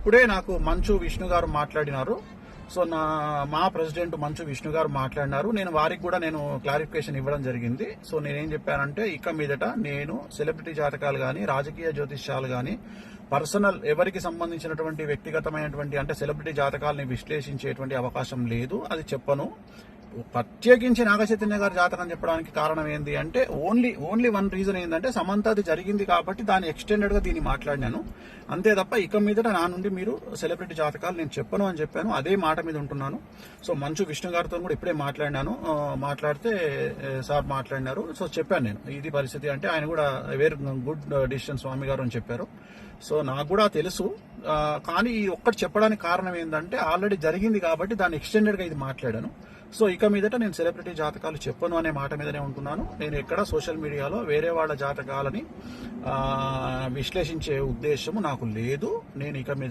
ఇప్పుడే నాకు మంచు విష్ణు గారు మాట్లాడినారు. సో మా ప్రెసిడెంట్ మంచు విష్ణు గారు మాట్లాడినారు. నేను వారికి కూడా క్లారిఫికేషన్ ఇవ్వడం జరిగింది. సో నేనేం చెప్పానంటే, ఇక మీదట నేను సెలబ్రిటీ జాతకాలు కానీ, రాజకీయ జ్యోతిష్యాలు కానీ, పర్సనల్ ఎవరికి సంబంధించినటువంటి వ్యక్తిగతమైనటువంటి అంటే సెలబ్రిటీ జాతకాలని విశ్లేషించేటువంటి అవకాశం లేదు, అది చెప్పను. ప్రత్యేకించి నాగచైతన్య గారి జాతకం చెప్పడానికి కారణం ఏంటి అంటే, ఓన్లీ వన్ రీజన్ ఏంటంటే, సమంతది జరిగింది కాబట్టి దాన్ని ఎక్స్టెండెడ్ గా దీన్ని మాట్లాడినాను అంతే తప్ప, ఇక మీదట నా నుండి మీరు సెలబ్రిటీ జాతకాలు నేను చెప్పను అని చెప్పాను. అదే మాట మీద ఉంటున్నాను. సో మంచు విష్ణు గారితో కూడా ఇప్పుడే మాట్లాడితే సార్ మాట్లాడినారు. సో చెప్పాను నేను ఇది పరిస్థితి అంటే, ఆయన కూడా వెరీ గుడ్ డిసిషన్ స్వామి గారు అని చెప్పారు. సో నాకు కూడా తెలుసు, కానీ ఈ ఒక్కటి చెప్పడానికి కారణం ఏంటంటే, ఆల్రెడీ జరిగింది కాబట్టి దాన్ని ఎక్స్టెండెడ్ గా ఇది మాట్లాడాను. సో ఇక మీదట నేను సెలబ్రిటీ జాతకాలు చెప్పను అనే మాట మీదనే ఉంటున్నాను. నేను ఎక్కడ సోషల్ మీడియాలో వేరే వాళ్ళ జాతకాలని విశ్లేషించే ఉద్దేశము నాకు లేదు. నేను ఇక మీద